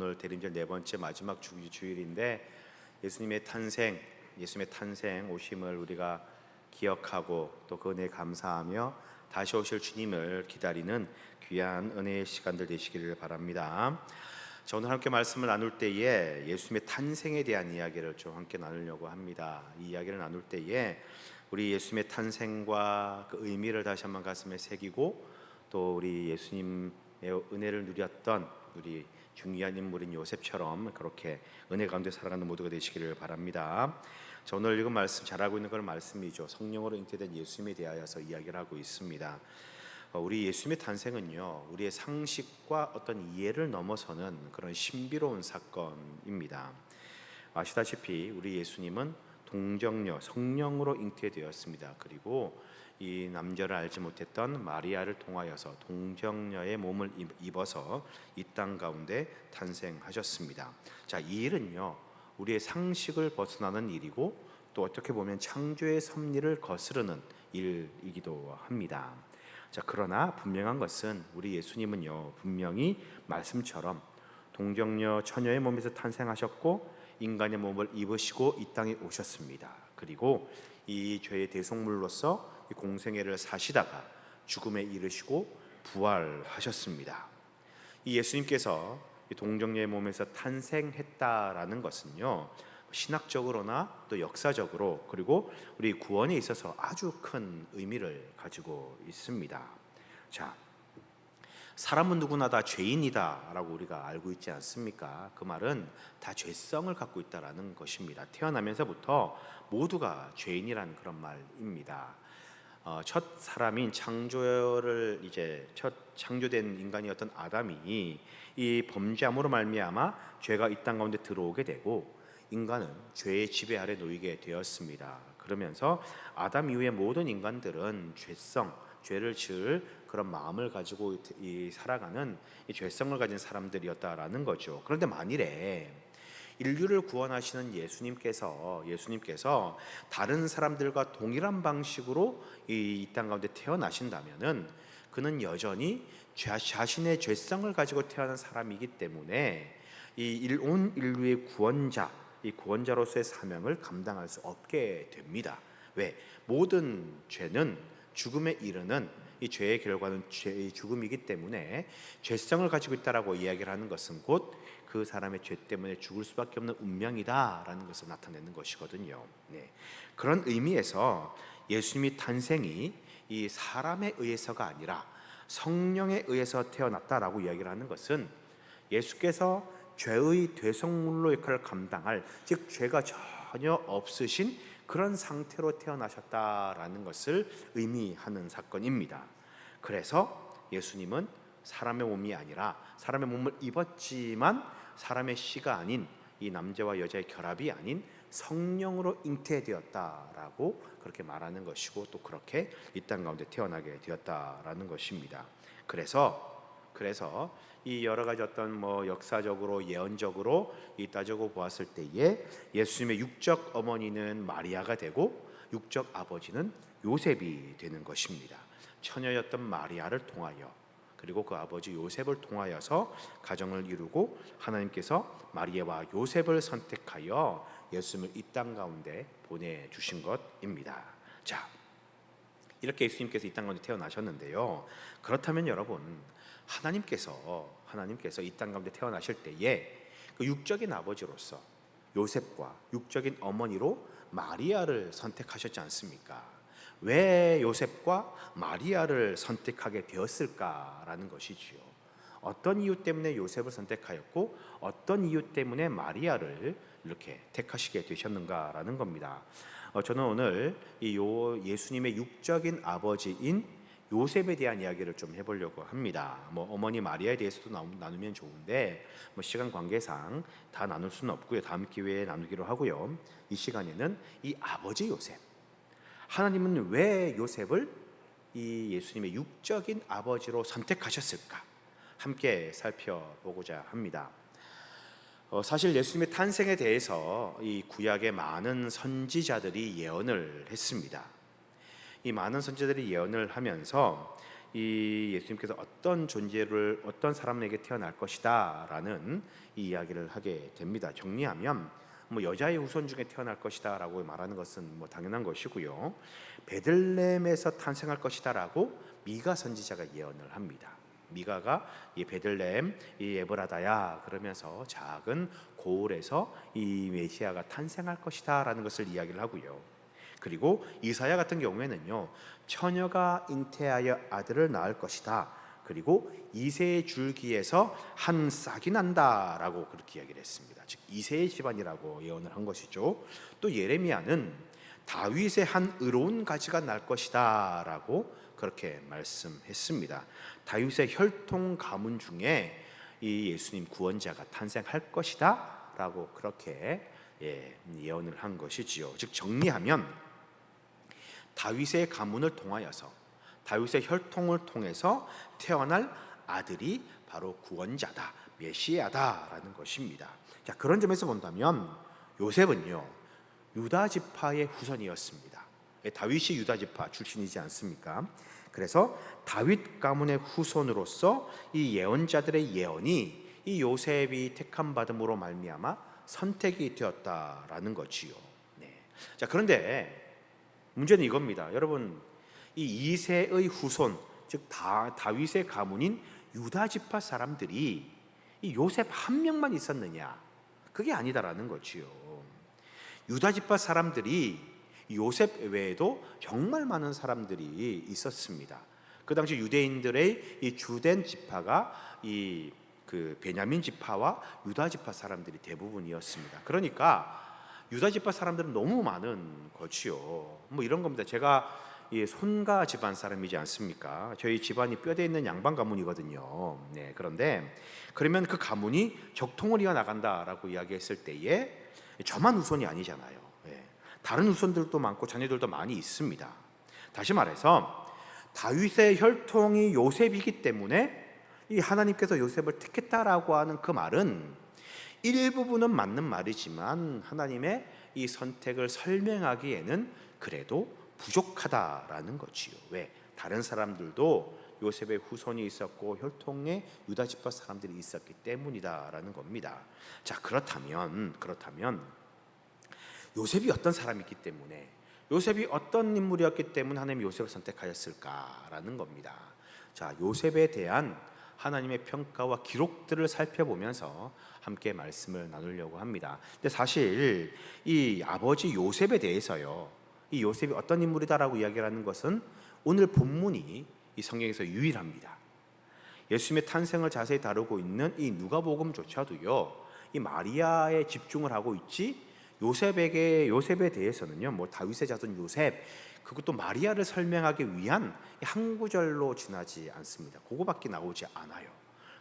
오늘 대림절 네 번째 마지막 주일인데 예수님의 탄생 오심을 우리가 기억하고 또 그 은혜에 감사하며 다시 오실 주님을 기다리는 귀한 은혜의 시간들 되시기를 바랍니다. 자, 오늘 함께 말씀을 나눌 때에 예수님의 탄생에 대한 이야기를 좀 함께 나누려고 합니다. 이 이야기를 나눌 때에 우리 예수님의 탄생과 그 의미를 다시 한번 가슴에 새기고 또 우리 예수님의 은혜를 누렸던 우리 중요한 인물인 요셉처럼 그렇게 은혜 가운데 살아가는 모두가 되시기를 바랍니다. 자, 오늘 읽은 말씀 잘 알고 있는 그런 말씀이죠. 성령으로 잉태된 예수님에 대하여서 이야기를 하고 있습니다. 우리 예수님의 탄생은요, 우리의 상식과 어떤 이해를 넘어서는 그런 신비로운 사건입니다. 아시다시피 우리 예수님은 동정녀 성령으로 잉태되었습니다. 그리고 이 남자를 알지 못했던 마리아를 통하여서 동정녀의 몸을 입어서 이 땅 가운데 탄생하셨습니다. 자, 이 일은요, 우리의 상식을 벗어나는 일이고 또 어떻게 보면 창조의 섭리를 거스르는 일이기도 합니다. 자, 그러나 분명한 것은 우리 예수님은요, 분명히 말씀처럼 동정녀 처녀의 몸에서 탄생하셨고 인간의 몸을 입으시고 이 땅에 오셨습니다. 그리고 이 죄의 대속물로서 이 공생애를 사시다가 죽음에 이르시고 부활하셨습니다. 이 예수님께서 이 동정녀의 몸에서 탄생했다라는 것은요, 신학적으로나 또 역사적으로 그리고 우리 구원에 있어서 아주 큰 의미를 가지고 있습니다. 자, 사람은 누구나 다 죄인이다 라고 우리가 알고 있지 않습니까? 그 말은 다 죄성을 갖고 있다라는 것입니다. 태어나면서부터 모두가 죄인이라는 그런 말입니다. 첫 사람인 첫 창조된 인간이었던 아담이 이 범죄함으로 말미암아 죄가 이 땅 가운데 들어오게 되고 인간은 죄의 지배 아래 놓이게 되었습니다. 그러면서 아담 이후의 모든 인간들은 죄를 지을 그런 마음을 가지고 살아가는 이 죄성을 가진 사람들이었다라는 거죠. 그런데 만일에 인류를 구원하시는 예수님께서 다른 사람들과 동일한 방식으로 이 땅 가운데 태어나신다면은 그는 여전히 자신의 죄성을 가지고 태어난 사람이기 때문에 온 인류의 구원자로서의 사명을 감당할 수 없게 됩니다. 왜? 모든 죄는 죽음에 이르는 이 죄의 결과는 죽음이기 때문에 죄성을 가지고 있다라고 이야기를 하는 것은 곧 그 사람의 죄 때문에 죽을 수밖에 없는 운명이다라는 것을 나타내는 것이거든요. 네. 그런 의미에서 예수님의 탄생이 이 사람에 의해서가 아니라 성령에 의해서 태어났다라고 이야기를 하는 것은 예수께서 죄의 대속물로 역할을 감당할, 즉 죄가 전혀 없으신 그런 상태로 태어나셨다라는 것을 의미하는 사건입니다. 그래서 예수님은 사람의 몸이 아니라 사람의 몸을 입었지만 사람의 씨가 아닌 이 남자와 여자의 결합이 아닌 성령으로 잉태되었다라고 그렇게 말하는 것이고 또 그렇게 이 땅 가운데 태어나게 되었다라는 것입니다. 그래서 이 여러 가지 어떤 역사적으로 예언적으로 따지고 보았을 때에 예수님의 육적 어머니는 마리아가 되고 육적 아버지는 요셉이 되는 것입니다. 처녀였던 마리아를 통하여 그리고 그 아버지 요셉을 통하여서 가정을 이루고 하나님께서 마리아와 요셉을 선택하여 예수님을 이 땅 가운데 보내주신 것입니다. 자, 이렇게 예수님께서 이 땅 가운데 태어나셨는데요, 그렇다면 여러분, 하나님께서 이 땅 가운데 태어나실 때에 그 육적인 아버지로서 요셉과 육적인 어머니로 마리아를 선택하셨지 않습니까? 왜 요셉과 마리아를 선택하게 되었을까라는 것이지요. 어떤 이유 때문에 요셉을 선택하였고 어떤 이유 때문에 마리아를 이렇게 택하시게 되셨는가라는 겁니다. 저는 오늘 예수님의 육적인 아버지인 요셉에 대한 이야기를 좀 해보려고 합니다. 어머니 마리아에 대해서도 나누면 좋은데 시간 관계상 다 나눌 수는 없고요. 다음 기회에 나누기로 하고요. 이 시간에는 이 아버지 요셉, 하나님은 왜 요셉을 이 예수님의 육적인 아버지로 선택하셨을까? 함께 살펴보고자 합니다. 사실 예수님의 탄생에 대해서 이 구약의 많은 선지자들이 예언을 했습니다. 이 많은 선지자들이 예언을 하면서 이 예수님께서 어떤 존재를 어떤 사람에게 태어날 것이다라는 이 이야기를 하게 됩니다. 정리하면 뭐 여자의 후손 중에 태어날 것이다라고 말하는 것은 뭐 당연한 것이고요. 베들레헴에서 탄생할 것이다라고 미가 선지자가 예언을 합니다. 미가가 이 베들레헴 이 에브라다야 그러면서 작은 고을에서 이 메시아가 탄생할 것이다라는 것을 이야기를 하고요. 그리고 이사야 같은 경우에는요, 처녀가 잉태하여 아들을 낳을 것이다. 그리고 이새의 줄기에서 한 싹이 난다라고 그렇게 이야기를 했습니다. 즉 이새의 집안이라고 예언을 한 것이죠. 또 예레미야는 다윗의 한 의로운 가지가 날 것이다라고 그렇게 말씀했습니다. 다윗의 혈통 가문 중에 이 예수님 구원자가 탄생할 것이다라고 그렇게 예언을 한 것이지요. 즉 정리하면 다윗의 가문을 통하여서 다윗의 혈통을 통해서 태어날 아들이 바로 구원자다, 메시아다라는 것입니다. 자, 그런 점에서 본다면 요셉은요, 유다 지파의 후손이었습니다. 다윗이 유다 지파 출신이지 않습니까? 그래서 다윗 가문의 후손으로서 이 예언자들의 예언이 이 요셉이 택함 받음으로 말미암아 선택이 되었다라는 것이요. 자, 그런데 문제는 이겁니다. 여러분, 이 이새의 후손, 즉 다윗의 가문인 유다 지파 사람들이 이 요셉 한 명만 있었느냐? 그게 아니다라는 거지요. 유다 지파 사람들이 요셉 외에도 정말 많은 사람들이 있었습니다. 그 당시 유대인들의 이 주된 지파가 이 베냐민 지파와 유다 지파 사람들이 대부분이었습니다. 그러니까 유다 지파 사람들은 너무 많은 거지요. 뭐 이런 겁니다. 제가 이 손가 집안 사람이지 않습니까? 저희 집안이 뼈대 있는 양반 가문이거든요. 그런데 그러면 그 가문이 적통을 이어 나간다라고 이야기했을 때에 저만 후손이 아니잖아요. 다른 후손들도 많고 자녀들도 많이 있습니다. 다시 말해서 다윗의 혈통이 요셉이기 때문에 이 하나님께서 요셉을 택했다라고 하는 그 말은 일부분은 맞는 말이지만 하나님의 이 선택을 설명하기에는 그래도 부족하다라는 거지요. 왜? 다른 사람들도 요셉의 후손이 있었고 혈통의 유다 지파 사람들이 있었기 때문이다라는 겁니다. 자, 그렇다면 요셉이 어떤 사람이기 때문에 요셉이 어떤 인물이었기 때문에 하나님이 요셉을 선택하였을까라는 겁니다. 자, 요셉에 대한 하나님의 평가와 기록들을 살펴보면서 함께 말씀을 나누려고 합니다. 근데 사실 이 아버지 요셉에 대해서요, 이 요셉이 어떤 인물이다라고 이야기를 하는 것은 오늘 본문이 이 성경에서 유일합니다. 예수님의 탄생을 자세히 다루고 있는 이 누가복음조차도요, 이 마리아에 집중을 하고 있지 요셉에 대해서는요, 뭐 다윗의 자손 요셉, 그것도 마리아를 설명하기 위한 한 구절로 지나지 않습니다. 그거밖에 나오지 않아요.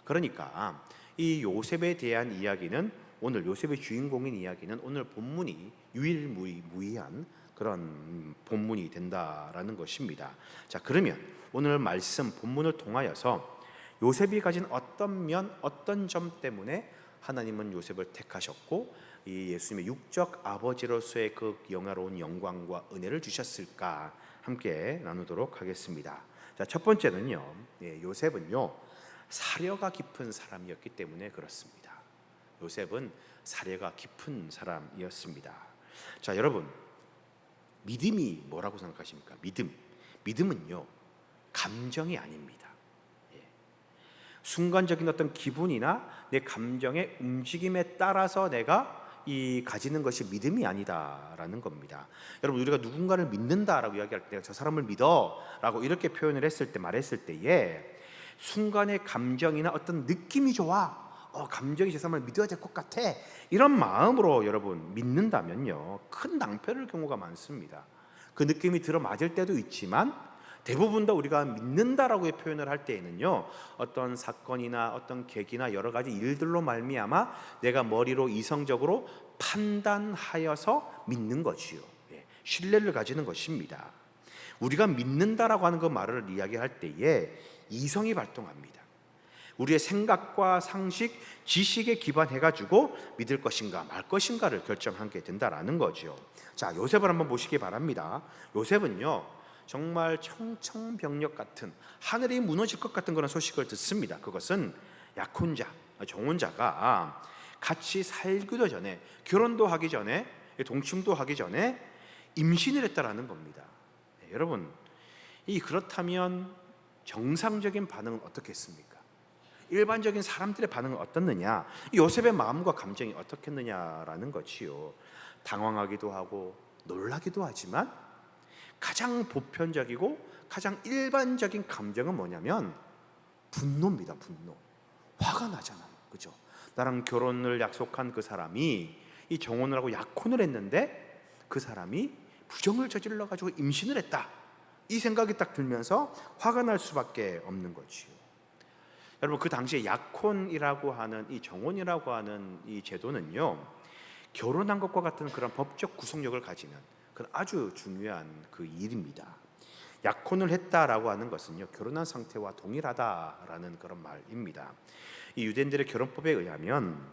그러니까 이 요셉에 대한 이야기는, 오늘 요셉의 주인공인 이야기는 오늘 본문이 유일무이한 그런 본문이 된다라는 것입니다. 자, 그러면 오늘 말씀 본문을 통하여서 요셉이 가진 어떤 면, 어떤 점 때문에 하나님은 요셉을 택하셨고 이 예수님의 육적 아버지로서의 그 영화로운 영광과 은혜를 주셨을까 함께 나누도록 하겠습니다. 자, 첫 번째는요, 요셉은요 사려가 깊은 사람이었기 때문에 그렇습니다. 요셉은 사려가 깊은 사람이었습니다. 자, 여러분, 믿음이 뭐라고 생각하십니까? 믿음은요 감정이 아닙니다. 순간적인 어떤 기분이나 내 감정의 움직임에 따라서 내가 가지는 것이 믿음이 아니다라는 겁니다. 여러분, 우리가 누군가를 믿는다라고 이야기할 때 저 사람을 믿어라고 이렇게 표현을 말했을 때에 순간의 감정이나 어떤 느낌이 좋아, 감정이 저 사람을 믿어야 될 것 같아, 이런 마음으로 여러분 믿는다면요 큰 낭패를 경우가 많습니다. 그 느낌이 들어맞을 때도 있지만 대부분 다 우리가 믿는다라고 표현을 할 때에는요 어떤 사건이나 어떤 계기나 여러 가지 일들로 말미암아 내가 머리로 이성적으로 판단하여서 믿는 것이요, 신뢰를 가지는 것입니다. 우리가 믿는다라고 하는 그 말을 이야기할 때에 이성이 발동합니다. 우리의 생각과 상식, 지식에 기반해가지고 믿을 것인가 말 것인가를 결정하게 된다라는 거죠. 자, 요셉을 한번 보시기 바랍니다. 요셉은요 정말 청천벽력 같은, 하늘이 무너질 것 같은 그런 소식을 듣습니다. 그것은 약혼자, 정혼자가 같이 살기도 전에, 결혼도 하기 전에, 동침도 하기 전에 임신을 했다라는 겁니다. 여러분, 그렇다면 정상적인 반응은 어떻겠습니까? 일반적인 사람들의 반응은 어떻느냐? 요셉의 마음과 감정이 어떻겠느냐라는 것이요. 당황하기도 하고 놀라기도 하지만 가장 보편적이고 가장 일반적인 감정은 뭐냐면 분노입니다. 분노. 화가 나잖아요. 그죠? 나랑 결혼을 약속한 그 사람이 이 정혼을 하고 약혼을 했는데 그 사람이 부정을 저질러 가지고 임신을 했다. 이 생각이 딱 들면서 화가 날 수밖에 없는 거지요. 여러분, 그 당시에 약혼이라고 하는 이 정혼이라고 하는 이 제도는요, 결혼한 것과 같은 그런 법적 구속력을 가지는 그런 아주 중요한 그 일입니다. 약혼을 했다라고 하는 것은요, 결혼한 상태와 동일하다라는 그런 말입니다. 이 유대인들의 결혼법에 의하면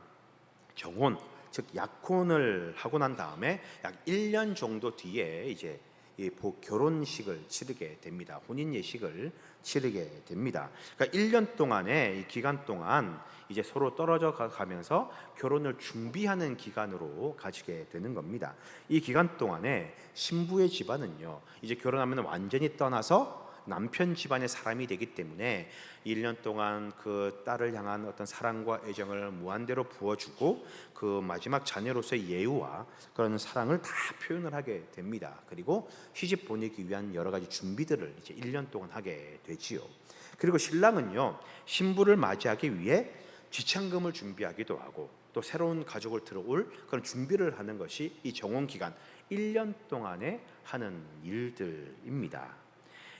정혼, 즉 약혼을 하고 난 다음에 약 1년 정도 뒤에 이제 이 결혼식을 치르게 됩니다. 혼인 예식을 치르게 됩니다. 그러니까 1년 동안의 이 기간 동안 이제 서로 떨어져 가면서 결혼을 준비하는 기간으로 가지게 되는 겁니다. 이 기간 동안에 신부의 집안은요, 이제 결혼하면 완전히 떠나서 남편 집안의 사람이 되기 때문에 1년 동안 그 딸을 향한 어떤 사랑과 애정을 무한대로 부어주고 그 마지막 자녀로서의 예우와 그런 사랑을 다 표현을 하게 됩니다. 그리고 시집 보내기 위한 여러 가지 준비들을 이제 1년 동안 하게 되지요. 그리고 신랑은요, 신부를 맞이하기 위해 지참금을 준비하기도 하고 또 새로운 가족을 들어올 그런 준비를 하는 것이 이 정혼 기간 1년 동안에 하는 일들입니다.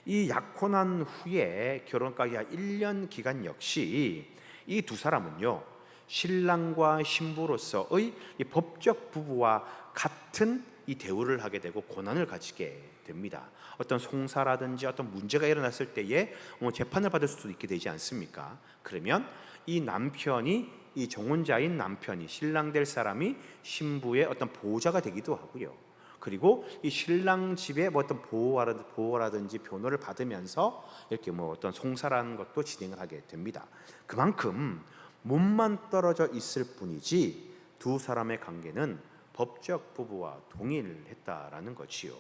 이 약혼한 후에 결혼까지 한 1년 기간 역시 이 두 사람은요, 신랑과 신부로서의 이 법적 부부와 같은 이 대우를 하게 되고 고난을 가지게 됩니다. 어떤 송사라든지 어떤 문제가 일어났을 때에 재판을 받을 수도 있게 되지 않습니까? 그러면 이 남편이, 이 정혼자인 남편이, 신랑 될 사람이 신부의 어떤 보호자가 되기도 하고요. 그리고 이 신랑 집에 뭐 어떤 보호라든지 변호를 받으면서 이렇게 뭐 어떤 송사라는 것도 진행을 하게 됩니다. 그만큼 몸만 떨어져 있을 뿐이지 두 사람의 관계는 법적 부부와 동일했다라는 것이요.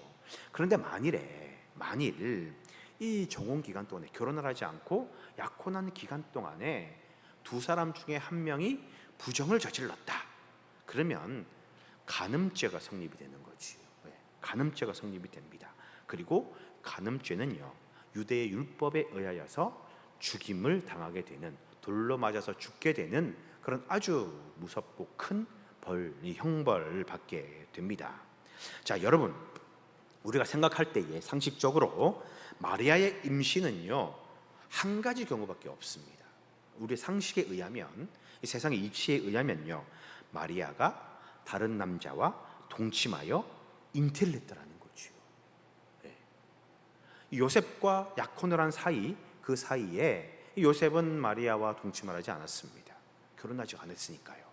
그런데 만일 이 정혼 기간 동안에 결혼을 하지 않고 약혼한 기간 동안에 두 사람 중에 한 명이 부정을 저질렀다. 그러면 간음죄가 성립이 되는 거지요. 간음죄가 성립이 됩니다. 그리고 간음죄는요, 유대의 율법에 의하여서 죽임을 당하게 되는, 돌로 맞아서 죽게 되는 그런 아주 무섭고 큰 형벌을 받게 됩니다. 자, 여러분, 우리가 생각할 때에 상식적으로 마리아의 임신은요, 한 가지 경우밖에 없습니다. 우리 상식에 의하면, 이 세상의 이치에 의하면요, 마리아가 다른 남자와 동침하여 잉태를 했다라는 거죠. 요셉과 약혼을 한 사이, 그 사이에 요셉은 마리아와 동침을 하지 않았습니다. 결혼하지 않았으니까요.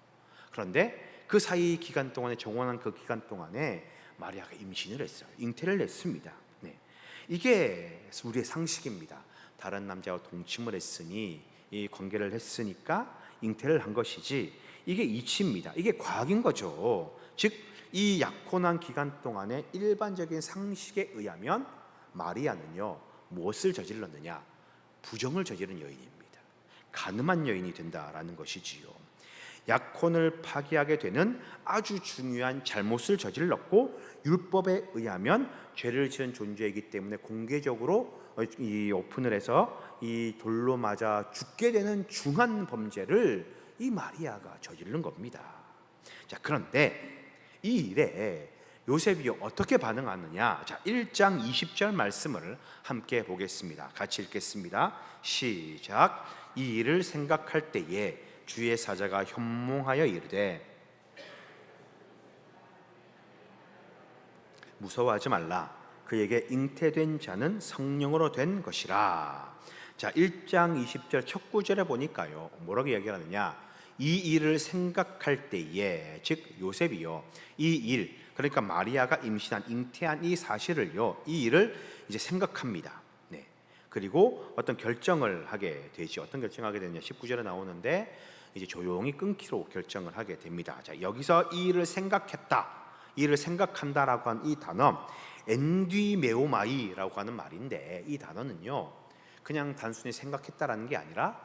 그런데 그 사이 기간 동안에, 정혼한 그 기간 동안에 마리아가 임신을 했어요. 잉태를 했습니다. 이게 우리의 상식입니다. 다른 남자와 동침을 했으니, 이 관계를 했으니까 잉태를 한 것이지, 이게 이치입니다. 이게 과학인 거죠. 즉 이 약혼한 기간 동안에 일반적인 상식에 의하면 마리아는요, 무엇을 저질렀느냐? 부정을 저지른 여인입니다. 간음한 여인이 된다라는 것이지요. 약혼을 파기하게 되는 아주 중요한 잘못을 저질렀고, 율법에 의하면 죄를 지은 존재이기 때문에 공개적으로 이 오픈을 해서 이 돌로 맞아 죽게 되는 중한 범죄를 이 마리아가 저지른 겁니다. 자, 그런데 이 일에 요셉이 어떻게 반응하느냐? 자, 1장 20절 말씀을 함께 보겠습니다. 같이 읽겠습니다. 시작. 이 일을 생각할 때에 주의 사자가 현몽하여 이르되 무서워하지 말라. 그에게 잉태된 자는 성령으로 된 것이라. 자, 1장 20절 첫 구절에 보니까요, 뭐라고 이야기하느냐? 이 일을 생각할 때에, 즉 요셉이요, 이 일, 그러니까 마리아가 임신한, 잉태한 이 사실을요, 이 일을 이제 생각합니다. 네. 그리고 어떤 결정을 하게 되죠. 어떤 결정을 하게 되냐, 19절에 나오는데 이제 조용히 끊기로 결정을 하게 됩니다. 자, 여기서 이 일을 생각했다, 이 일을 생각한다라고 한 이 단어, 엔디메오마이라고 하는 말인데, 이 단어는요, 그냥 단순히 생각했다라는 게 아니라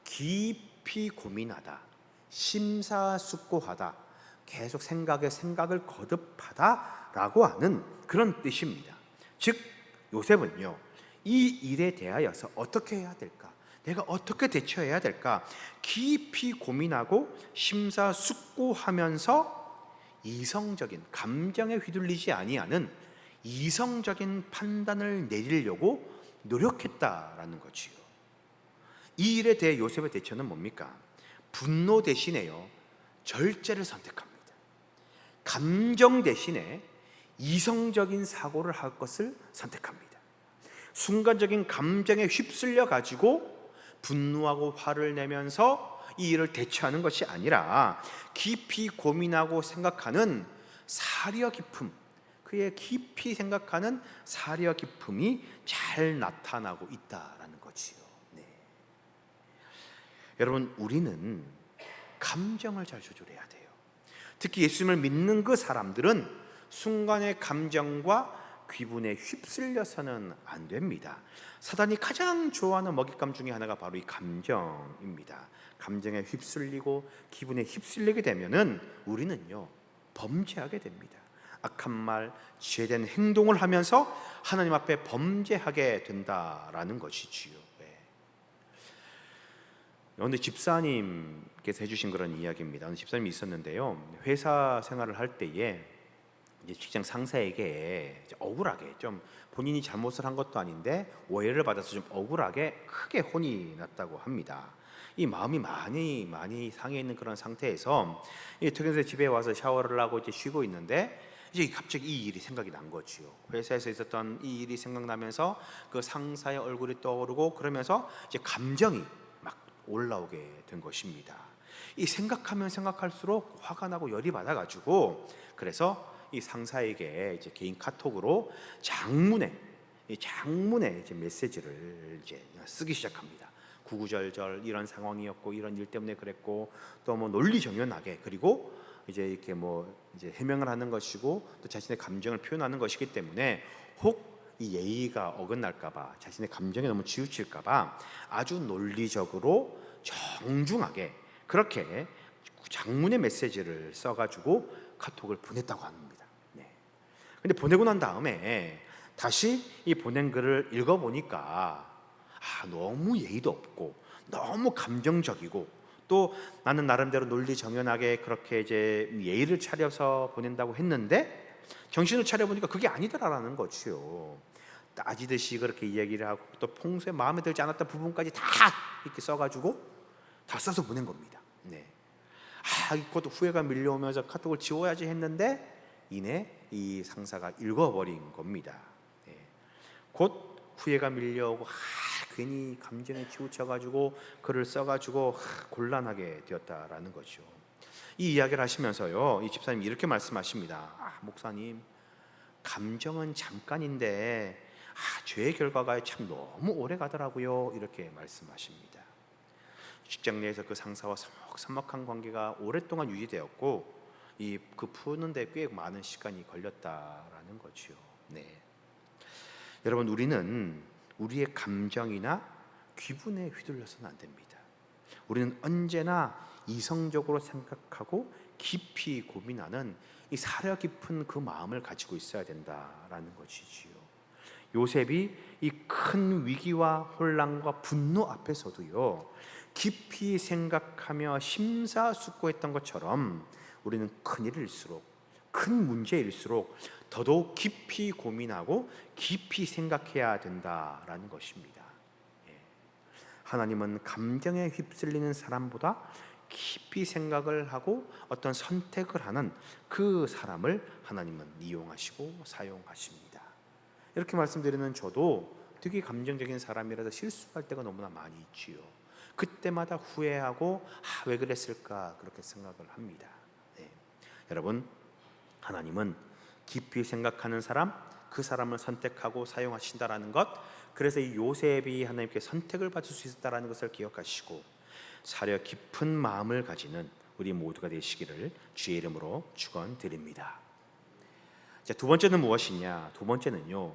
깊이 고민하다, 심사숙고하다, 계속 생각을 거듭하다라고 하는 그런 뜻입니다. 즉 요셉은요, 이 일에 대하여서 어떻게 해야 될까, 내가 어떻게 대처해야 될까 깊이 고민하고 심사숙고하면서 이성적인, 감정에 휘둘리지 아니하는 이성적인 판단을 내리려고 노력했다라는 거지요. 이 일에 대해 요셉의 대처는 뭡니까? 분노 대신에요, 절제를 선택합니다. 감정 대신에 이성적인 사고를 할 것을 선택합니다. 순간적인 감정에 휩쓸려 가지고 분노하고 화를 내면서 이 일을 대처하는 것이 아니라 깊이 고민하고 생각하는 사려 깊음, 그의 깊이 생각하는 사려 깊음이 잘 나타나고 있다라는 거지요. 네. 여러분, 우리는 감정을 잘 조절해야 돼요. 특히 예수님을 믿는 그 사람들은 순간의 감정과 귀분에 휩쓸려서는 안 됩니다. 사단이 가장 좋아하는 먹잇감 중에 하나가 바로 이 감정입니다. 감정에 휩쓸리고 기분에 휩쓸리게 되면은 우리는요, 범죄하게 됩니다. 악한 말, 죄된 행동을 하면서 하나님 앞에 범죄하게 된다라는 것이지요. 오늘 집사님께서 해주신 그런 이야기입니다. 오늘 집사님이 있었는데요, 회사 생활을 할 때에 이제 직장 상사에게 이제 억울하게, 좀 본인이 잘못을 한 것도 아닌데 오해를 받아서 좀 억울하게 크게 혼이 났다고 합니다. 이 마음이 많이 상해 있는 그런 상태에서 퇴근해서 집에 와서 샤워를 하고 이제 쉬고 있는데 이제 갑자기 이 일이 생각이 난 거지요. 회사에서 있었던 이 일이 생각나면서 그 상사의 얼굴이 떠오르고, 그러면서 이제 감정이 막 올라오게 된 것입니다. 이 생각하면 생각할수록 화가 나고 열이 받아가지고, 그래서 이 상사에게 이제 개인 카톡으로 장문의 이제 메시지를 이제 쓰기 시작합니다. 구구절절 이런 상황이었고, 이런 일 때문에 그랬고, 또 뭐 논리정연하게, 그리고 이제 이렇게 뭐 이제 해명을 하는 것이고, 또 자신의 감정을 표현하는 것이기 때문에 혹 이 예의가 어긋날까봐, 자신의 감정에 너무 치우칠까봐 아주 논리적으로 정중하게 그렇게 장문의 메시지를 써가지고 카톡을 보냈다고 합니다. 네. 근데 보내고 난 다음에 다시 이 보낸 글을 읽어보니까 너무 예의도 없고 너무 감정적이고, 또 나는 나름대로 논리정연하게 그렇게 이제 예의를 차려서 보낸다고 했는데 정신을 차려보니까 그게 아니더라라는 거지요. 따지듯이 그렇게 이야기를 하고, 또 평소에 마음에 들지 않았던 부분까지 다 이렇게 써가지고 다 써서 보낸 겁니다. 네. 곧 후회가 밀려오면서 카톡을 지워야지 했는데 이내 이 상사가 읽어버린 겁니다. 네. 곧 후회가 밀려오고 괜히 감정에 치우쳐가지고 글을 써가지고 곤란하게 되었다라는 거죠. 이 이야기를 하시면서요, 이 집사님이 이렇게 말씀하십니다. 목사님, 감정은 잠깐인데 죄의 결과가 참 너무 오래 가더라고요. 이렇게 말씀하십니다. 직장 내에서 그 상사와 서먹서먹한 관계가 오랫동안 유지되었고, 그 푸는데 꽤 많은 시간이 걸렸다라는 거지요. 네. 여러분, 우리는 우리의 감정이나 기분에 휘둘려서는 안 됩니다. 우리는 언제나 이성적으로 생각하고 깊이 고민하는 이 사려 깊은 그 마음을 가지고 있어야 된다라는 것이지요. 요셉이 이 큰 위기와 혼란과 분노 앞에서도요, 깊이 생각하며 심사숙고했던 것처럼 우리는 큰 일일수록, 큰 문제일수록 더더욱 깊이 고민하고 깊이 생각해야 된다라는 것입니다. 하나님은 감정에 휩쓸리는 사람보다 깊이 생각을 하고 어떤 선택을 하는 그 사람을 하나님은 이용하시고 사용하십니다. 이렇게 말씀드리는 저도 되게 감정적인 사람이라서 실수할 때가 너무나 많이 있지요. 그때마다 후회하고 왜 그랬을까 그렇게 생각을 합니다. 네. 여러분, 하나님은 깊이 생각하는 사람, 그 사람을 선택하고 사용하신다라는 것, 그래서 이 요셉이 하나님께 선택을 받을 수 있었다라는 것을 기억하시고 사려 깊은 마음을 가지는 우리 모두가 되시기를 주의 이름으로 축원드립니다. 자, 두 번째는 무엇이냐? 두 번째는요,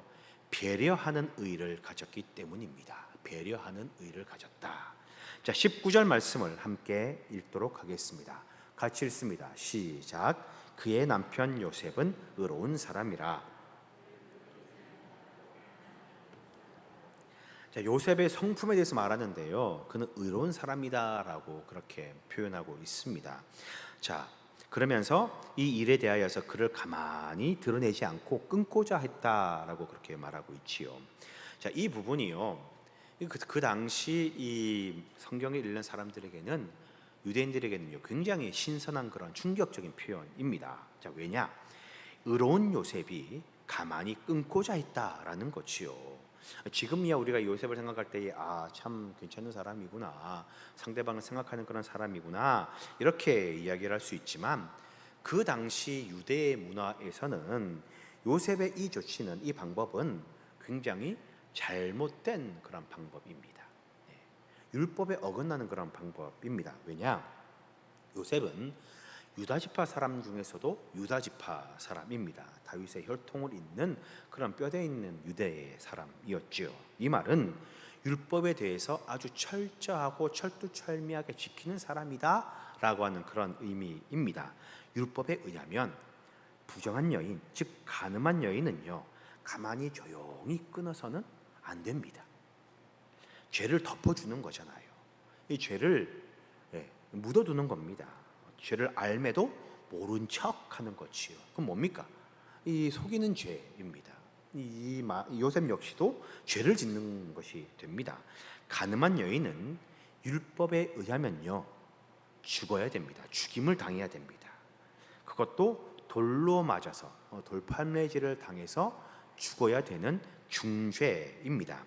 배려하는 의를 가졌기 때문입니다. 배려하는 의를 가졌다. 자, 19절 말씀을 함께 읽도록 하겠습니다. 같이 읽습니다. 시작. 그의 남편 요셉은 의로운 사람이라. 자, 요셉의 성품에 대해서 말하는데요, 그는 의로운 사람이다라고 그렇게 표현하고 있습니다. 자, 그러면서 이 일에 대하여서 그를 가만히 드러내지 않고 끊고자 했다라고 그렇게 말하고 있지요. 자, 이 부분이요, 그 당시 이 성경을 읽는 사람들에게는, 유대인들에게는요, 굉장히 신선한 그런 충격적인 표현입니다. 자, 왜냐? 의로운 요셉이 가만히 끊고자 했다라는 것이요. 지금이야 우리가 요셉을 생각할 때에 참 괜찮은 사람이구나, 상대방을 생각하는 그런 사람이구나, 이렇게 이야기를 할 수 있지만, 그 당시 유대의 문화에서는 요셉의 이 조치는, 이 방법은 굉장히 잘못된 그런 방법입니다. 율법에 어긋나는 그런 방법입니다. 왜냐? 요셉은 유다지파 사람 중에서도 유다지파 사람입니다. 다윗의 혈통을 잇는 그런 뼈대 있는 유대의 사람이었죠. 이 말은 율법에 대해서 아주 철저하고 철두철미하게 지키는 사람이다 라고 하는 그런 의미입니다. 율법에 의하면 부정한 여인, 즉 간음한 여인은요, 가만히 조용히 끊어서는 안 됩니다. 죄를 덮어주는 거잖아요. 이 죄를 묻어두는 겁니다. 죄를 알매도 모른 척하는 것이요. 그럼 뭡니까? 이 속이는 죄입니다. 이 요셉 역시도 죄를 짓는 것이 됩니다. 간음한 여인은 율법에 의하면요, 죽어야 됩니다. 죽임을 당해야 됩니다. 그것도 돌로 맞아서, 돌판매질을 당해서 죽어야 되는 중죄입니다.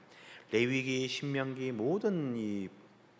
레위기, 신명기 모든 이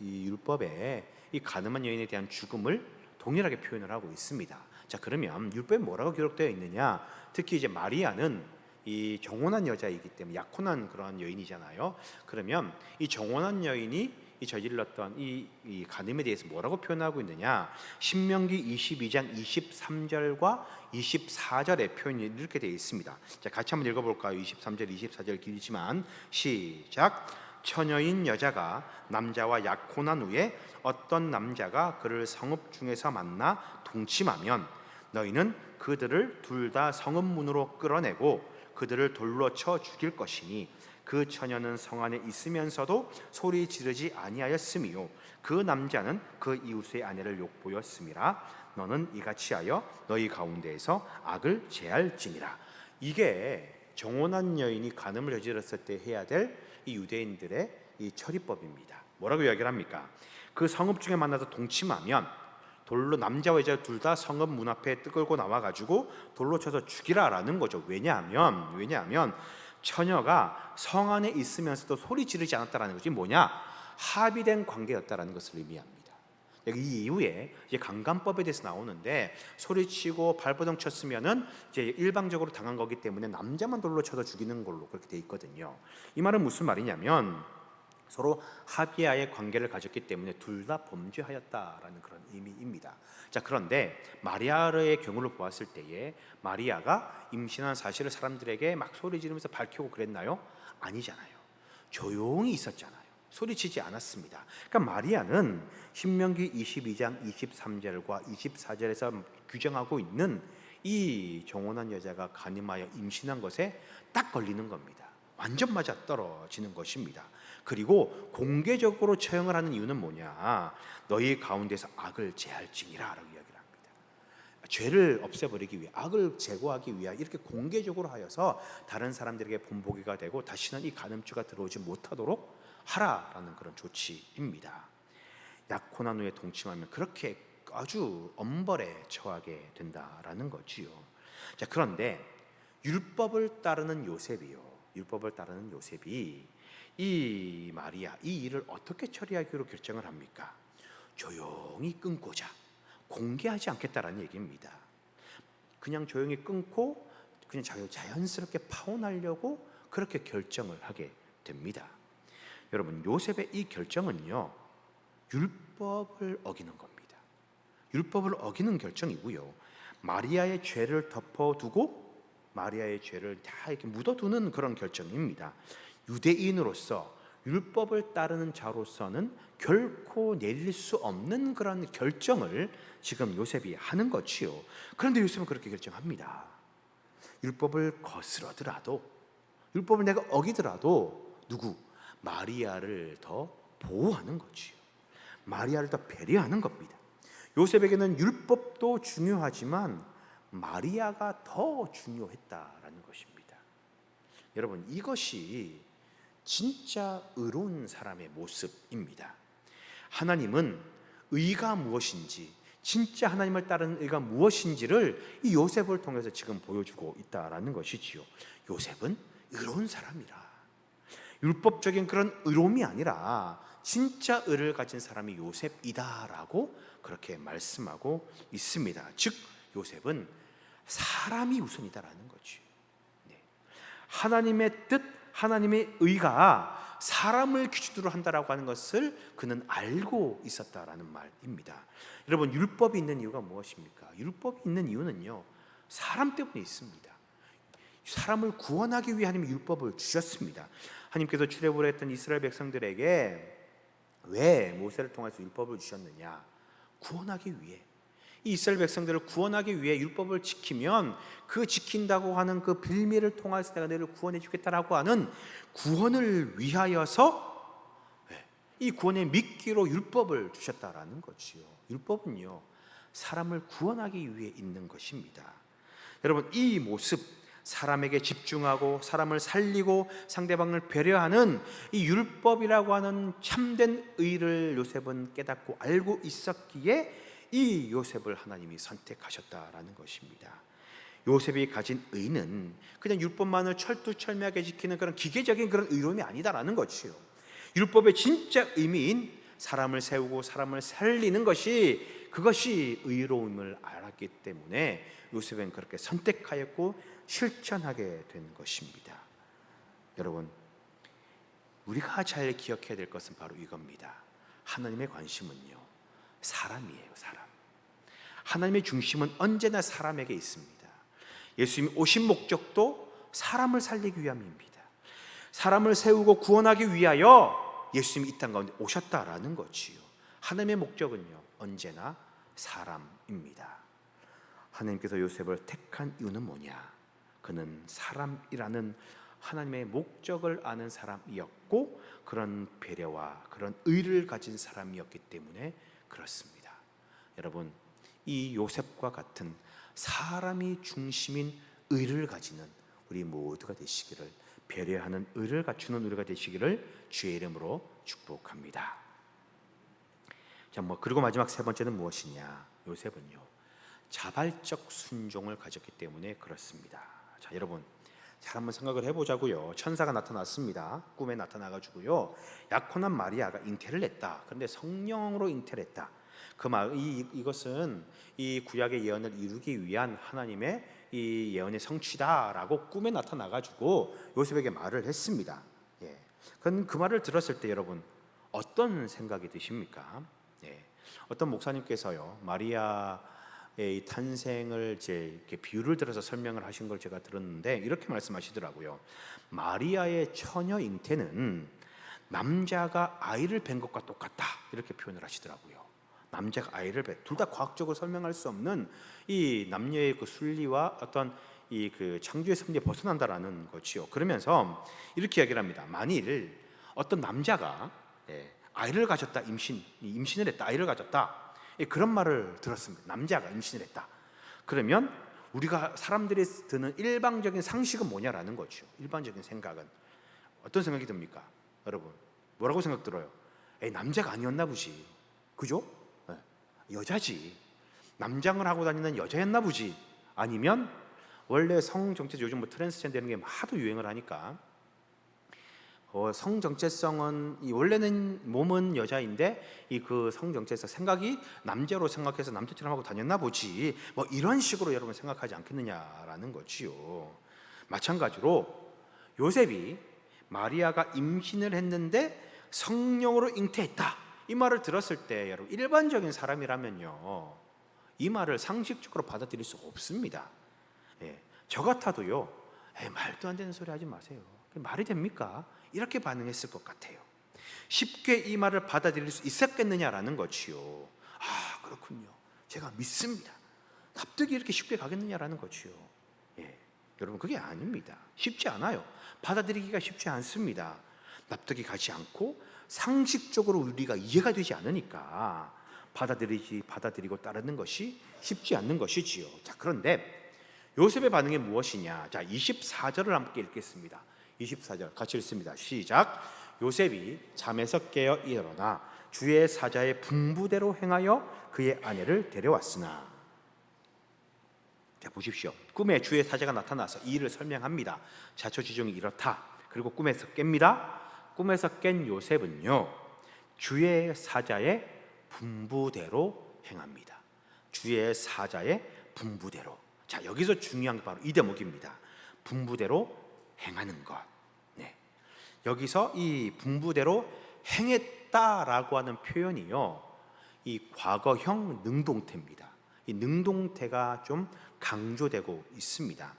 율법에 이 간음한 여인에 대한 죽음을 동일하게 표현을 하고 있습니다. 자, 그러면 율법에 뭐라고 기록되어 있느냐? 특히 이제 마리아는 이 정혼한 여자이기 때문에 약혼한 그런 여인이잖아요. 그러면 이 정혼한 여인이 이 저질렀던 이 간음에 대해서 뭐라고 표현하고 있느냐? 신명기 22장 23절과 24절의 표현이 이렇게 되어 있습니다. 자, 같이 한번 읽어볼까요? 23절, 24절 길지만 시작. 처녀인 여자가 남자와 약혼한 후에 어떤 남자가 그를 성읍 중에서 만나 동침하면 너희는 그들을 둘 다 성읍 문으로 끌어내고 그들을 돌로 쳐 죽일 것이니 그 처녀는 성 안에 있으면서도 소리 지르지 아니하였으며 그 남자는 그 이웃의 아내를 욕보였음이라. 너는 이같이 하여 너희 가운데에서 악을 제할지니라. 이게 정혼한 여인이 간음을 저질렀을 때 해야 될 이 유대인들의 이 처리법입니다. 뭐라고 이야기를 합니까? 그 성읍 중에 만나서 동침하면 돌로, 남자와 여자 둘 다 성읍 문 앞에 끌고 나와가지고 돌로 쳐서 죽이라라는 거죠. 왜냐하면 처녀가 성 안에 있으면서도 소리 지르지 않았다라는 것이 뭐냐? 합의된 관계였다라는 것을 의미합니다. 여기 이 이후에 이제 강간법에 대해서 나오는데, 소리치고 발버둥 쳤으면은 이제 일방적으로 당한 거기 때문에 남자만 돌로 쳐서 죽이는 걸로 그렇게 돼 있거든요. 이 말은 무슨 말이냐면 서로 합의하에 관계를 가졌기 때문에 둘 다 범죄하였다라는 그런 의미입니다. 자, 그런데 마리아의 경우를 보았을 때에 마리아가 임신한 사실을 사람들에게 막 소리 지르면서 밝히고 그랬나요? 아니잖아요. 조용히 있었잖아요. 소리치지 않았습니다. 그러니까 마리아는 신명기 22장 23절과 24절에서 규정하고 있는 이 정혼한 여자가 간음하여 임신한 것에 딱 걸리는 겁니다. 완전 맞아 떨어지는 것입니다. 그리고 공개적으로 처형을 하는 이유는 뭐냐? 너희 가운데서 악을 제할지니라 라고 이야기를 합니다. 죄를 없애버리기 위해, 악을 제거하기 위해 이렇게 공개적으로 하여서 다른 사람들에게 본보기가 되고 다시는 이 간음죄가 들어오지 못하도록 하라라는 그런 조치입니다. 약혼한 후에 동침하면 그렇게 아주 엄벌에 처하게 된다라는 거지요. 자, 그런데 율법을 따르는 요셉이 이 마리아 이 일을 어떻게 처리하기로 결정을 합니까? 조용히 끊고자, 공개하지 않겠다라는 얘기입니다. 그냥 조용히 끊고 그냥 자연스럽게 파혼하려고 그렇게 결정을 하게 됩니다. 여러분, 요셉의 이 결정은요, 율법을 어기는 겁니다. 율법을 어기는 결정이고요, 마리아의 죄를 덮어두고 마리아의 죄를 다 이렇게 묻어두는 그런 결정입니다. 유대인으로서 율법을 따르는 자로서는 결코 내릴 수 없는 그런 결정을 지금 요셉이 하는 것이요. 그런데 요셉은 그렇게 결정합니다. 율법을 거스르더라도, 율법을 내가 어기더라도 마리아를 더 보호하는 거지요. 마리아를 더 배려하는 겁니다. 요셉에게는 율법도 중요하지만 마리아가 더 중요했다라는 것입니다. 여러분, 이것이 진짜 의로운 사람의 모습입니다. 하나님은 의가 무엇인지, 진짜 하나님을 따르는 의가 무엇인지를 이 요셉을 통해서 지금 보여주고 있다라는 것이지요. 요셉은 의로운 사람이라, 율법적인 그런 의로움이 아니라 진짜 의를 가진 사람이 요셉이다라고 그렇게 말씀하고 있습니다. 즉 요셉은 사람이 우선이다라는 거죠. 하나님의 뜻, 하나님의 의가 사람을 기준으로 한다라고 하는 것을 그는 알고 있었다라는 말입니다. 여러분, 율법이 있는 이유가 무엇입니까? 율법이 있는 이유는요, 사람 때문에 있습니다. 사람을 구원하기 위해 하나님이 율법을 주셨습니다. 하나님께서 출애굽을 했던 이스라엘 백성들에게 왜 모세를 통해서 율법을 주셨느냐? 구원하기 위해. 이 이스라엘 백성들을 구원하기 위해 율법을 지키면 그 지킨다고 하는 그 빌미를 통해서 내가 너를 구원해 주겠다라고 하는 구원을 위하여서 이 구원의 미끼로 율법을 주셨다라는 거지요. 율법은요, 사람을 구원하기 위해 있는 것입니다. 여러분, 이 모습, 사람에게 집중하고 사람을 살리고 상대방을 배려하는 이 율법이라고 하는 참된 의를 요셉은 깨닫고 알고 있었기에 이 요셉을 하나님이 선택하셨다라는 것입니다. 요셉이 가진 의는 그냥 율법만을 철두철미하게 지키는 그런 기계적인 그런 의로움이 아니다라는 것이요. 율법의 진짜 의미인 사람을 세우고 사람을 살리는 그것이 의로움을 알았기 때문에 요셉은 그렇게 선택하였고 실천하게 된 것입니다. 여러분, 우리가 잘 기억해야 될 것은 바로 이겁니다. 하나님의 관심은요, 사람이에요. 사람. 하나님의 중심은 언제나 사람에게 있습니다. 예수님이 오신 목적도 사람을 살리기 위함입니다. 사람을 세우고 구원하기 위하여 예수님이 이 땅 가운데 오셨다라는 것이요. 하나님의 목적은요, 언제나 사람입니다. 하나님께서 요셉을 택한 이유는 뭐냐? 그는 사람이라는 하나님의 목적을 아는 사람이었고 그런 배려와 그런 의를 가진 사람이었기 때문에 그렇습니다. 여러분, 이 요셉과 같은 사람이 중심인 의를 가지는 우리 모두가 되시기를, 배려하는 의를 갖추는 우리가 되시기를 주의 이름으로 축복합니다. 자, 그리고 마지막 세 번째는 무엇이냐? 요셉은요, 자발적 순종을 가졌기 때문에 그렇습니다. 자, 여러분, 잘 한번 생각을 해보자고요. 천사가 나타났습니다. 꿈에 나타나가지고요, 약혼한 마리아가 잉태를 했다. 그런데 성령으로 잉태를 했다. 이것은 이 구약의 예언을 이루기 위한 하나님의 이 예언의 성취다라고 꿈에 나타나가지고 요셉에게 말을 했습니다. 그 말을 들었을 때 여러분 어떤 생각이 드십니까? 어떤 목사님께서요, 마리아의 이 탄생을 이렇게 비유를 들어서 설명을 하신 걸 제가 들었는데 이렇게 말씀하시더라고요. 마리아의 처녀 잉태는 남자가 아이를 뵌 것과 똑같다, 이렇게 표현을 하시더라고요. 남자가 아이를 둘 다 과학적으로 설명할 수 없는 이 남녀의 그 순리와 어떤 이 그 창조의 섭리에 벗어난다라는 거지요. 그러면서 이렇게 이야기를 합니다. 만일 어떤 남자가 아이를 가졌다, 임신을 했다, 아이를 가졌다, 그런 말을 들었습니다. 남자가 임신을 했다. 그러면 우리가 사람들이 드는 일반적인 상식은 뭐냐라는 거죠. 일반적인 생각은 어떤 생각이 듭니까? 여러분, 뭐라고 생각 들어요? 남자가 아니었나 보지, 그죠? 여자지, 남장을 하고 다니는 여자였나 보지. 아니면 원래 성 정체, 요즘 트랜스젠더 이런 게 하도 유행을 하니까 성정체성은 원래는 몸은 여자인데 이 그 성정체성 생각이 남자로 생각해서 남자처럼 하고 다녔나 보지, 뭐 이런 식으로 여러분 생각하지 않겠느냐라는 거지요. 마찬가지로 요셉이 마리아가 임신을 했는데 성령으로 잉태했다, 이 말을 들었을 때 여러분 일반적인 사람이라면요 이 말을 상식적으로 받아들일 수 없습니다. 저 같아도요, 말도 안 되는 소리 하지 마세요, 말이 됩니까? 이렇게 반응했을 것 같아요. 쉽게 이 말을 받아들일 수 있었겠느냐라는 거지요. 그렇군요, 제가 믿습니다. 납득이 이렇게 쉽게 가겠느냐라는 거지요. 여러분 그게 아닙니다. 쉽지 않아요. 받아들이기가 쉽지 않습니다. 납득이 가지 않고 상식적으로 우리가 이해가 되지 않으니까 받아들이고 따르는 것이 쉽지 않는 것이지요. 자, 그런데 요셉의 반응이 무엇이냐? 자, 24절을 함께 읽겠습니다. 24절 같이 읽습니다. 시작. 요셉이 잠에서 깨어 일어나 주의 사자의 분부대로 행하여 그의 아내를 데려왔으나. 자, 보십시오. 꿈에 주의 사자가 나타나서 이 일을 설명합니다. 자초지종이 이렇다. 그리고 꿈에서 깹니다. 꿈에서 깬 요셉은요 주의 사자의 분부대로 행합니다. 주의 사자의 분부대로. 자, 여기서 중요한 게 바로 이 대목입니다. 분부대로 행하는 것. 여기서 이 분부대로 행했다라고 하는 표현이요 이 과거형 능동태입니다. 이 능동태가 좀 강조되고 있습니다.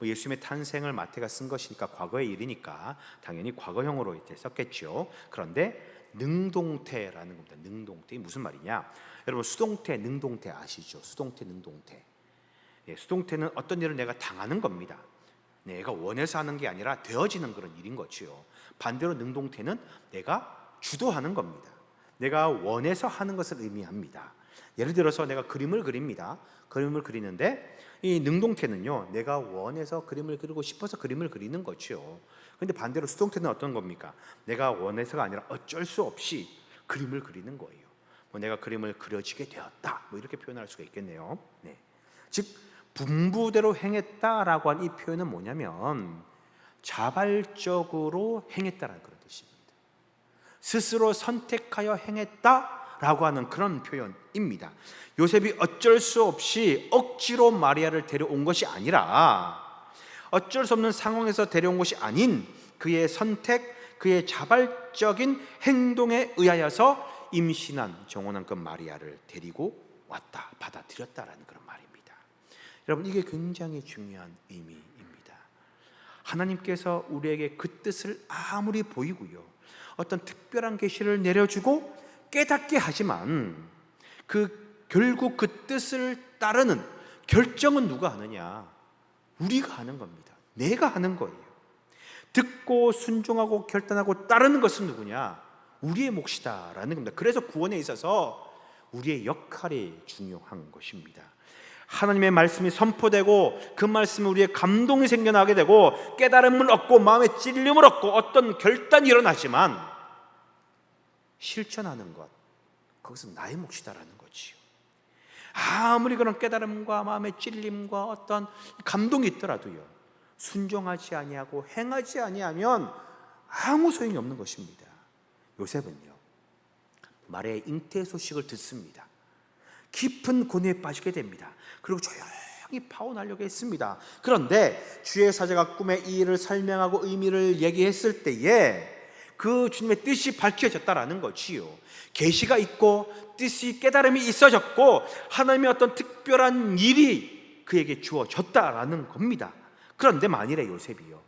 예수님의 탄생을 마태가 쓴 것이니까 과거의 일이니까 당연히 과거형으로 이제 썼겠죠. 그런데 능동태라는 겁니다. 능동태, 무슨 말이냐? 여러분 수동태, 능동태 아시죠? 수동태, 능동태. 수동태는 어떤 일을 내가 당하는 겁니다. 내가 원해서 하는 게 아니라 되어지는 그런 일인 거지요. 반대로 능동태는 내가 주도하는 겁니다. 내가 원해서 하는 것을 의미합니다. 예를 들어서 내가 그림을 그립니다. 그림을 그리는데 이 능동태는요 내가 원해서 그림을 그리고 싶어서 그림을 그리는 거죠. 그런데 반대로 수동태는 어떤 겁니까? 내가 원해서가 아니라 어쩔 수 없이 그림을 그리는 거예요. 내가 그림을 그려지게 되었다, 이렇게 표현할 수가 있겠네요. 즉 분부대로 행했다라고 한 이 표현은 뭐냐면 자발적으로 행했다라는 그런 뜻입니다. 스스로 선택하여 행했다라고 하는 그런 표현입니다. 요셉이 어쩔 수 없이 억지로 마리아를 데려온 것이 아니라 어쩔 수 없는 상황에서 데려온 것이 아닌 그의 선택, 그의 자발적인 행동에 의하여서 임신한 정혼한 그 마리아를 데리고 왔다, 받아들였다라는 그런 말입니다. 여러분 이게 굉장히 중요한 의미입니다. 하나님께서 우리에게 그 뜻을 아무리 보이고요 어떤 특별한 계시를 내려주고 깨닫게 하지만 결국 그 뜻을 따르는 결정은 누가 하느냐? 우리가 하는 겁니다. 내가 하는 거예요. 듣고 순종하고 결단하고 따르는 것은 누구냐? 우리의 몫이다라는 겁니다. 그래서 구원에 있어서 우리의 역할이 중요한 것입니다. 하나님의 말씀이 선포되고 그 말씀에 우리의 감동이 생겨나게 되고 깨달음을 얻고 마음의 찔림을 얻고 어떤 결단이 일어나지만 실천하는 것, 그것은 나의 몫이다라는 거지요. 아무리 그런 깨달음과 마음의 찔림과 어떤 감동이 있더라도요 순종하지 아니하고 행하지 아니하면 아무 소용이 없는 것입니다. 요셉은요 마리아의 잉태 소식을 듣습니다. 깊은 고뇌에 빠지게 됩니다. 그리고 조용히 파혼하려고 했습니다. 그런데 주의 사자가 꿈에 이 일을 설명하고 의미를 얘기했을 때에 그 주님의 뜻이 밝혀졌다라는 거지요. 계시가 있고 뜻이 깨달음이 있어졌고 하나님의 어떤 특별한 일이 그에게 주어졌다라는 겁니다. 그런데 만일에 요셉이요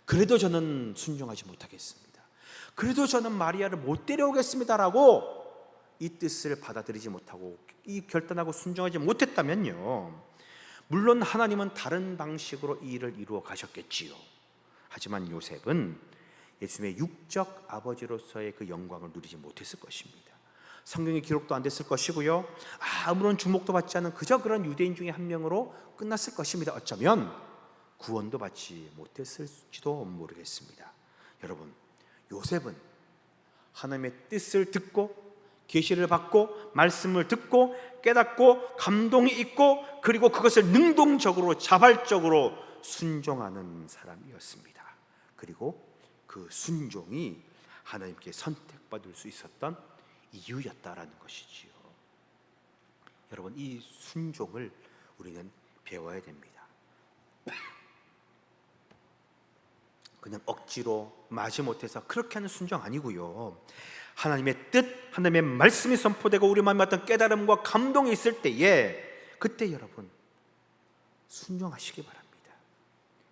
그래도 저는 순종하지 못하겠습니다, 그래도 저는 마리아를 못 데려오겠습니다라고 이 뜻을 받아들이지 못하고 이 결단하고 순종하지 못했다면요 물론 하나님은 다른 방식으로 이 일을 이루어 가셨겠지요. 하지만 요셉은 예수님의 육적 아버지로서의 그 영광을 누리지 못했을 것입니다. 성경에 기록도 안 됐을 것이고요 아무런 주목도 받지 않은 그저 그런 유대인 중에 한 명으로 끝났을 것입니다. 어쩌면 구원도 받지 못했을지도 모르겠습니다. 여러분 요셉은 하나님의 뜻을 듣고 계시를 받고 말씀을 듣고 깨닫고 감동이 있고 그리고 그것을 능동적으로 자발적으로 순종하는 사람이었습니다. 그리고 그 순종이 하나님께 선택받을 수 있었던 이유였다라는 것이지요. 여러분, 이 순종을 우리는 배워야 됩니다. 그냥 억지로 마지못해서 그렇게 하는 순종 아니고요. 하나님의 뜻, 하나님의 말씀이 선포되고 우리 마음에 어떤 깨달음과 감동이 있을 때에 그때 여러분 순종하시기 바랍니다.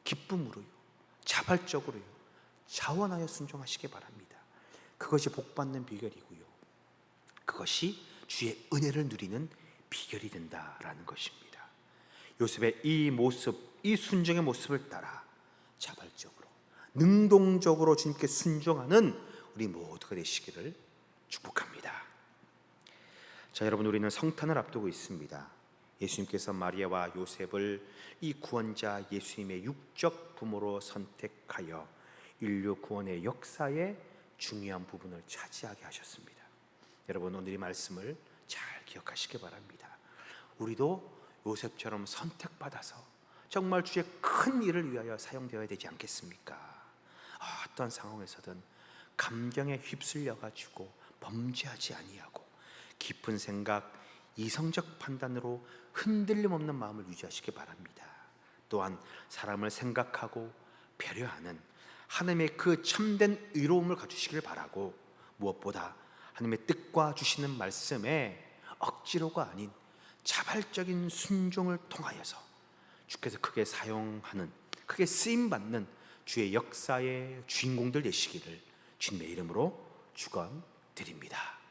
기쁨으로요, 자발적으로요, 자원하여 순종하시기 바랍니다. 그것이 복받는 비결이고요, 그것이 주의 은혜를 누리는 비결이 된다라는 것입니다. 요셉의 이 모습, 이 순종의 모습을 따라 자발적으로, 능동적으로 주님께 순종하는 우리 모두가 되시기를 축복합니다. 자, 여러분, 우리는 성탄을 앞두고 있습니다. 예수님께서 마리아와 요셉을 이 구원자 예수님의 육적 부모로 선택하여 인류 구원의 역사의 중요한 부분을 차지하게 하셨습니다. 여러분, 오늘 이 말씀을 잘 기억하시기 바랍니다. 우리도 요셉처럼 선택받아서 정말 주의 큰 일을 위하여 사용되어야 되지 않겠습니까? 어떤 상황에서든 감정에 휩쓸려 가지고 범죄하지 아니하고 깊은 생각, 이성적 판단으로 흔들림 없는 마음을 유지하시기 바랍니다. 또한 사람을 생각하고 배려하는 하나님의 그 참된 의로움을 가지시길 바라고, 무엇보다 하나님의 뜻과 주시는 말씀에 억지로가 아닌 자발적인 순종을 통하여서 주께서 크게 사용하는, 크게 쓰임받는 주의 역사의 주인공들 되시기를 주님의 이름으로 축원드립니다.